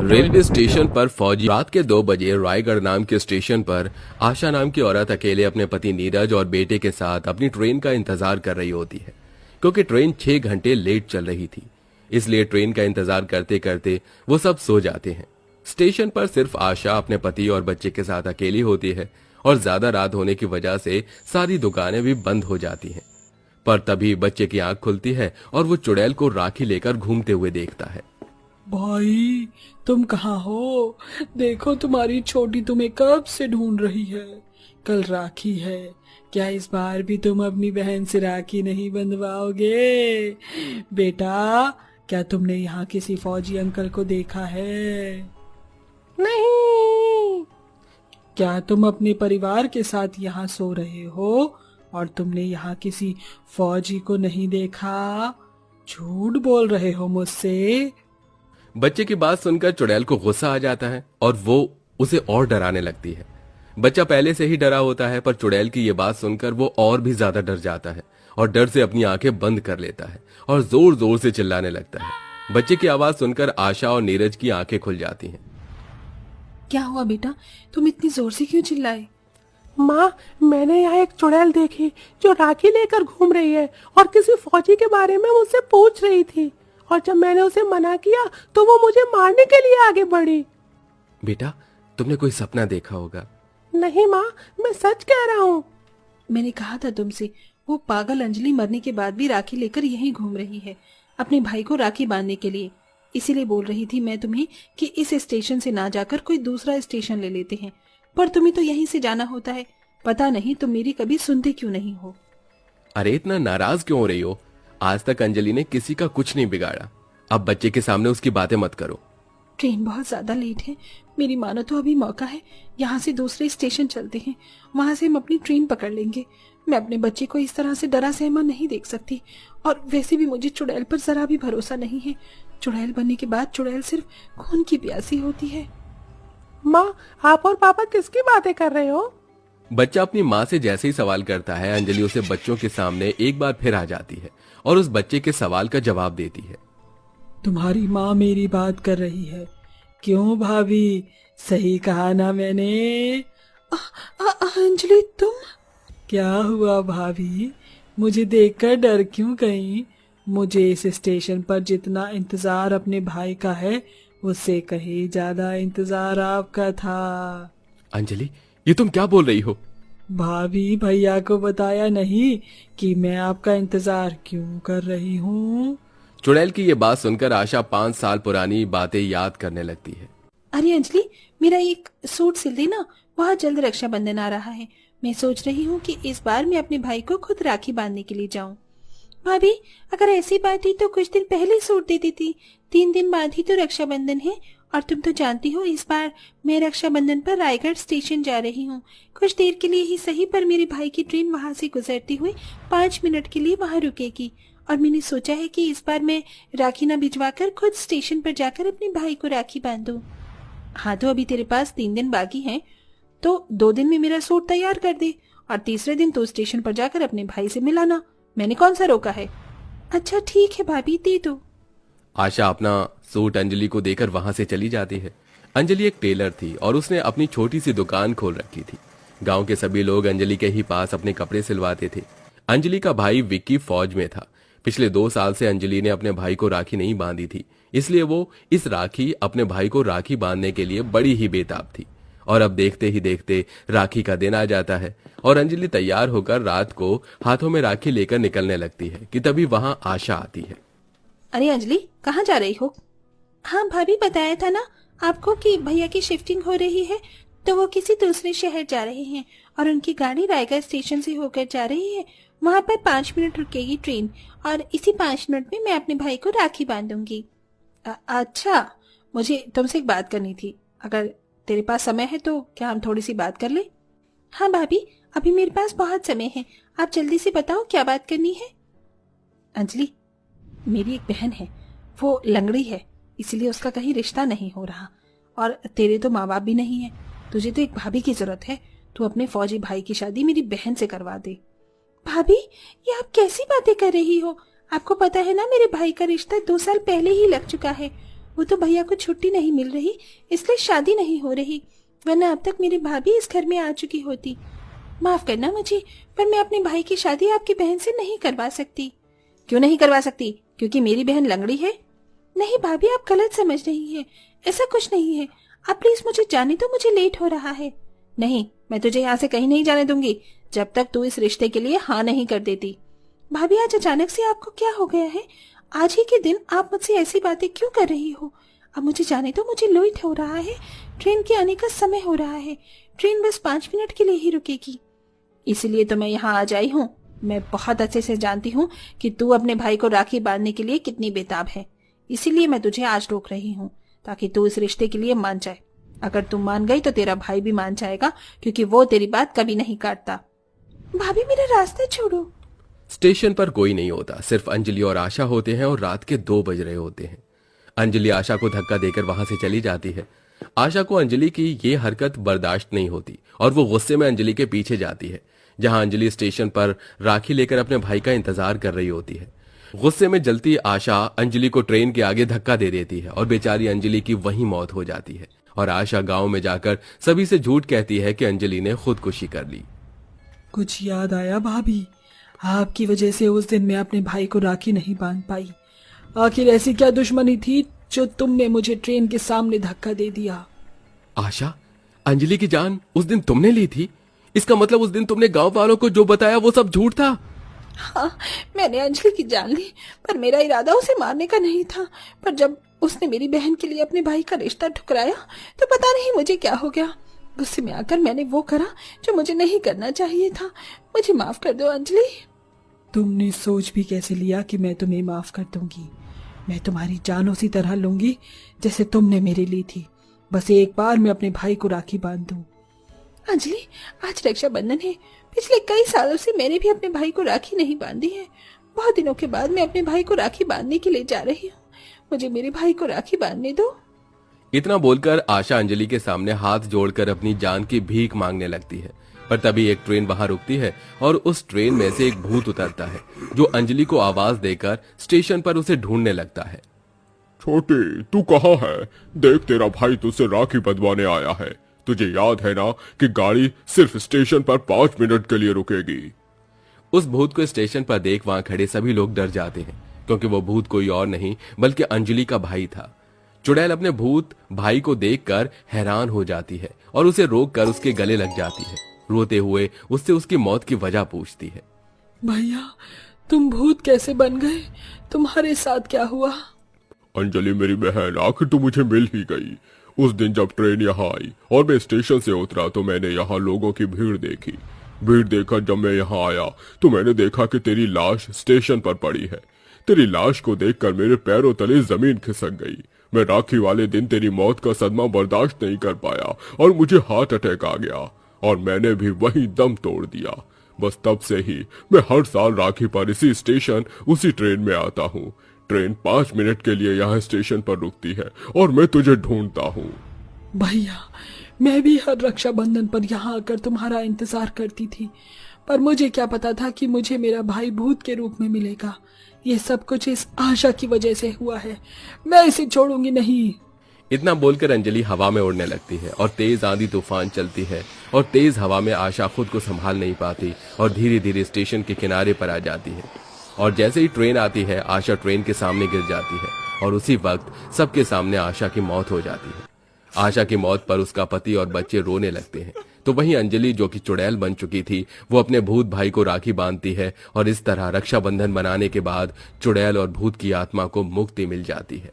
Railway station पर फौजी रात के 2 बजे रायगढ़ नाम के स्टेशन पर आशा नाम की औरत अकेले अपने पति नीरज और बेटे के साथ अपनी ट्रेन का इंतजार कर रही होती है, क्योंकि ट्रेन 6 घंटे लेट चल रही थी। इसलिए ट्रेन का इंतजार करते करते वो सब सो जाते हैं। स्टेशन पर सिर्फ आशा अपने पति और बच्चे के साथ अकेली होती है और ज्यादा रात होने की वजह से सारी दुकानें भी बंद हो जाती हैं। पर तभी बच्चे की आंख खुलती है और वो चुड़ैल को राखी लेकर घूमते हुए देखता है। भाई, तुम कहाँ हो? देखो, तुम्हारी छोटी तुम्हें कब से ढूंढ रही है। कल राखी है, क्या इस बार भी तुम अपनी बहन से राखी नहीं बंधवाओगे? बेटा, क्या तुमने यहाँ किसी फौजी अंकल को देखा है? नहीं। क्या तुम अपने परिवार के साथ यहाँ सो रहे हो और तुमने यहाँ किसी फौजी को नहीं देखा? झूठ बोल रहे हो मुझसे। बच्चे की बात सुनकर चुड़ैल को गुस्सा आ जाता है और वो उसे और डराने लगती है। बच्चा पहले से ही डरा होता है, पर चुड़ैल की ये बात सुनकर वो और भी ज्यादा डर जाता है और डर से अपनी आंखें बंद कर लेता है और जोर जोर से चिल्लाने लगता है। बच्चे की आवाज सुनकर आशा और नीरज की आंखें खुल जाती हैं। क्या हुआ बेटा, तुम इतनी जोर से क्यों चिल्लाए? माँ, मैंने यहाँ एक चुड़ैल देखी जो राखी लेकर घूम रही है और किसी फौजी के बारे में मुझसे पूछ रही थी, और जब मैंने उसे मना किया तो वो मुझे मारने के लिए आगे बढ़ी। बेटा, तुमने कोई सपना देखा होगा। नहीं माँ, मैं सच कह रहा हूँ। मैंने कहा था तुमसे, वो पागल अंजलि मरने के बाद भी राखी लेकर यहीं घूम रही है, अपने भाई को राखी बांधने के लिए। इसीलिए बोल रही थी मैं तुम्हें कि इस स्टेशन से ना जाकर कोई दूसरा स्टेशन ले लेते हैं, पर तुम्हें तो यहीं से जाना होता है। पता नहीं तुम मेरी कभी सुनते क्यों नहीं हो। अरे इतना नाराज क्यों हो रही हो? आज तक अंजलि ने किसी का कुछ नहीं बिगाड़ा। अब बच्चे के सामने उसकी बातें मत करो। ट्रेन बहुत ज्यादा लेट है, मेरी मानो तो अभी मौका है। यहाँ से दूसरे स्टेशन चलते हैं, वहां से हम अपनी ट्रेन पकड़ लेंगे। मैं अपने बच्चे को इस तरह से डरा सहमा नहीं देख सकती, और वैसे भी मुझे चुड़ैल पर जरा भी भरोसा नहीं है। चुड़ैल बनने के बाद चुड़ैल सिर्फ खून की प्यासी होती है। माँ, आप और पापा किसकी बातें कर रहे हो? बच्चा अपनी माँ से जैसे ही सवाल करता है, अंजलि उसे बच्चों के सामने एक बार फिर आ जाती है और उस बच्चे के सवाल का जवाब देती है। तुम्हारी माँ मेरी बात कर रही है। क्यों भाभी, सही कहा ना मैंने? अंजलि, तुम? क्या हुआ भाभी, मुझे देखकर डर क्यों गई? मुझे इस स्टेशन पर जितना इंतजार अपने भाई का है, उससे कहीं ज्यादा इंतजार आपका था। अंजलि, ये तुम क्या बोल रही हो? भाभी, भैया को बताया नहीं कि मैं आपका इंतजार क्यों कर रही हूँ? चुड़ैल की ये बात सुनकर आशा 5 साल पुरानी बातें याद करने लगती है। अरे अंजलि, मेरा एक सूट सिल देना, बहुत जल्द रक्षाबंधन आ रहा है। मैं सोच रही हूँ कि इस बार मैं अपने भाई को खुद राखी बांधने के लिए जाऊँ। भाभी, अगर ऐसी बात थी तो कुछ दिन पहले सूट दे देती। 3 दिन बाद ही तो रक्षाबंधन है, और तुम तो जानती हो इस बार मैं रक्षाबंधन पर रायगढ़ स्टेशन जा रही हूँ। कुछ देर के लिए ही सही, पर मेरे भाई की ट्रेन वहां से गुजरती हुई 5 मिनट के लिए वहां रुकेगी, और मैंने सोचा है कि इस बार मैं राखी न भिजवाकर खुद स्टेशन पर जाकर अपने भाई को राखी बांधूं। हाँ, तो अभी तेरे पास 3 दिन बाकी हैं, तो 2 दिन में मेरा सूट तैयार कर दे, और तीसरे दिन तो स्टेशन पर जाकर अपने भाई से मिलाना। मैंने कौन सा रोका है? अच्छा ठीक है भाभी, दे दो। आशा अपना सूट अंजलि को देकर वहां से चली जाती है। अंजलि एक टेलर थी और उसने अपनी छोटी सी दुकान खोल रखी थी। गांव के सभी लोग अंजलि के ही पास अपने कपड़े सिलवाते थे। अंजलि का भाई विक्की फौज में था। पिछले 2 साल से अंजलि ने अपने भाई को राखी नहीं बांधी थी, इसलिए वो इस राखी अपने भाई को राखी बांधने के लिए बड़ी ही बेताब थी। और अब देखते ही देखते राखी का दिन आ जाता है और अंजलि तैयार होकर रात को हाथों में राखी लेकर निकलने लगती है कि तभी वहां आशा आती है। अरे अंजलि, कहाँ जा रही हो? हाँ भाभी, बताया था ना आपको कि भैया की शिफ्टिंग हो रही है, तो वो किसी दूसरे शहर जा रहे हैं और उनकी गाड़ी रायगढ़ स्टेशन से होकर जा रही है। वहाँ पर 5 मिनट रुकेगी ट्रेन, और इसी 5 मिनट में मैं अपने भाई को राखी बांधूंगी। अच्छा, मुझे तुमसे एक बात करनी थी। अगर तेरे पास समय है तो क्या हम थोड़ी सी बात कर ले? हाँ भाभी, अभी मेरे पास बहुत समय है, आप जल्दी से बताओ क्या बात करनी है। अंजलि, मेरी एक बहन है, वो लंगड़ी है, इसलिए उसका कहीं रिश्ता नहीं हो रहा, और तेरे तो माँ बाप भी नहीं है। तुझे तो एक भाभी की जरूरत है। तू अपने फौजी भाई की शादी मेरी बहन से करवा दे। भाभी, ये आप कैसी बातें कर रही हो? आपको पता है ना, मेरे भाई का रिश्ता 2 साल पहले ही लग चुका है। वो तो भैया को छुट्टी नहीं मिल रही, इसलिए शादी नहीं हो रही, वरना अब तक मेरी भाभी इस घर में आ चुकी होती। माफ करना मुझे, पर मैं अपने भाई की शादी आपकी बहन से नहीं करवा सकती। क्यों नहीं करवा सकती? क्योंकि मेरी बहन लंगड़ी है? नहीं भाभी, आप गलत समझ रही हैं, ऐसा कुछ नहीं है। आप प्लीज मुझे जाने दो, मुझे लेट हो रहा है। नहीं, मैं तुझे यहाँ से कहीं नहीं जाने दूंगी जब तक तू इस रिश्ते के लिए हाँ नहीं कर देती। भाभी, आज अचानक से आपको क्या हो गया है? आज ही के दिन आप मुझसे ऐसी बातें क्यों कर रही हो? अब मुझे जाने दो, मुझे लेट हो रहा है, ट्रेन के आने का समय हो रहा है, ट्रेन बस 5 मिनट के लिए ही रुकेगी। इसलिए तो मैं यहाँ आ जाई हूँ। मैं बहुत अच्छे से जानती हूँ कि तू अपने भाई को राखी बांधने के लिए कितनी बेताब है, इसीलिए मैं तुझे आज रोक रही हूँ, ताकि तू इस रिश्ते के लिए मान जाए। अगर तू मान गई तो तेरा भाई भी मान जाएगा, क्योंकि वो तेरी बात कभी नहीं काटता। भाभी, मेरा रास्ता छोड़ो। स्टेशन पर कोई नहीं होता, सिर्फ अंजलि और आशा होते हैं और रात के 2 बज रहे होते हैं। अंजलि आशा को धक्का देकर वहां से चली जाती है। आशा को अंजलि की ये हरकत बर्दाश्त नहीं होती और वो गुस्से में अंजलि के पीछे जाती है, जहां अंजलि स्टेशन पर राखी लेकर अपने भाई का इंतजार कर रही होती है। गुस्से में जलती आशा अंजलि को ट्रेन के आगे धक्का दे देती है और बेचारी अंजलि की वहीं मौत हो जाती है। और आशा गांव में जाकर सभी से झूठ कहती है कि अंजलि ने खुदकुशी कर ली। कुछ याद आया भाभी? आपकी वजह से उस दिन मैं अपने भाई को राखी नहीं बांध पाई। आखिर ऐसी क्या दुश्मनी थी जो तुमने मुझे ट्रेन के सामने धक्का दे दिया? आशा, अंजलि की जान उस दिन तुमने ली थी? इसका मतलब उस दिन तुमने गांव वालों को जो बताया वो सब झूठ था? हाँ, मैंने अंजलि की जान ली, पर मेरा इरादा उसे मारने का नहीं था। पर जब उसने मेरी बहन के लिए अपने भाई का रिश्ता ठुकराया तो पता नहीं मुझे क्या हो गया। गुस्से में आकर मैंने वो करा जो मुझे नहीं करना चाहिए था। मुझे माफ कर दो अंजलि। तुमने सोच भी कैसे लिया कि मैं तुम्हें माफ कर दूंगी? मैं तुम्हारी जान उसी तरह लूंगी जैसे तुमने मेरे ली थी। बस एक बार मैं अपने भाई को राखी बांध दूं। अंजलि, आज रक्षाबंधन है। पिछले कई सालों से मैंने भी अपने भाई को राखी नहीं बांधी है। बहुत दिनों के बाद मैं अपने भाई को राखी बांधने के लिए जा रही हूँ। मुझे मेरे भाई को राखी बांधने दो। इतना बोलकर आशा अंजलि के सामने हाथ जोड़कर अपनी जान की भीख मांगने लगती है। पर तभी एक ट्रेन वहां रुकती है और उस ट्रेन में से एक भूत उतरता है, जो अंजलि को आवाज देकर स्टेशन पर उसे ढूंढने लगता है। छोटी, तू कहाँ है? देख, तेरा भाई तुझसे राखी बंधवाने आया है। तुझे याद है ना कि गाड़ी सिर्फ स्टेशन पर 5 मिनट के लिए रुकेगी। उस भूत को स्टेशन पर देख वहां खड़े सभी लोग डर जाते हैं, क्योंकि वो भूत कोई और नहीं बल्कि अंजलि का भाई था। चुड़ैल अपने भूत भाई को देखकर हैरान हो जाती है और उसे रोककर उसके गले लग जाती है। रोते हुए उससे उसकी मौत की वजह पूछती है। भैया, तुम भूत कैसे बन गए? तुम्हारे साथ क्या हुआ? अंजलि मेरी बहन, आखिर तो मुझे मिल ही गई। उस दिन जब ट्रेन यहाँ आई और मैं स्टेशन से उतरा तो मैंने यहाँ लोगों की भीड़ देखी। भीड़ देखकर जब मैं यहाँ आया तो मैंने देखा कि तेरी लाश स्टेशन पर पड़ी है। तेरी लाश को देखकर मेरे पैरों तले जमीन खिसक गई। मैं राखी वाले दिन तेरी मौत का सदमा बर्दाश्त नहीं कर पाया और मुझे हार्ट अटैक आ गया और मैंने भी वहीं दम तोड़ दिया। बस तब से ही मैं हर साल राखी पर इसी स्टेशन उसी ट्रेन में आता हूँ। ट्रेन 5 मिनट के लिए यहाँ स्टेशन पर रुकती है और मैं तुझे ढूंढता हूँ। भैया, मैं भी हर रक्षाबंधन पर यहाँ आकर तुम्हारा इंतजार करती थी, पर मुझे क्या पता था कि मुझे मेरा भाई भूत के रूप में मिलेगा। ये सब कुछ इस आशा की वजह से हुआ है। मैं इसे छोड़ूंगी नहीं। इतना बोलकर अंजलि हवा में उड़ने लगती है और तेज आंधी तूफान चलती है और तेज हवा में आशा खुद को संभाल नहीं पाती और धीरे धीरे स्टेशन के किनारे पर आ जाती है। और जैसे ही ट्रेन आती है आशा ट्रेन के सामने गिर जाती है और उसी वक्त सबके सामने आशा की मौत हो जाती है। आशा की मौत पर उसका पति और बच्चे रोने लगते हैं, तो वहीं अंजलि, जो कि चुड़ैल बन चुकी थी, वो अपने भूत भाई को राखी बांधती है और इस तरह रक्षाबंधन मनाने के बाद चुड़ैल और भूत की आत्मा को मुक्ति मिल जाती है।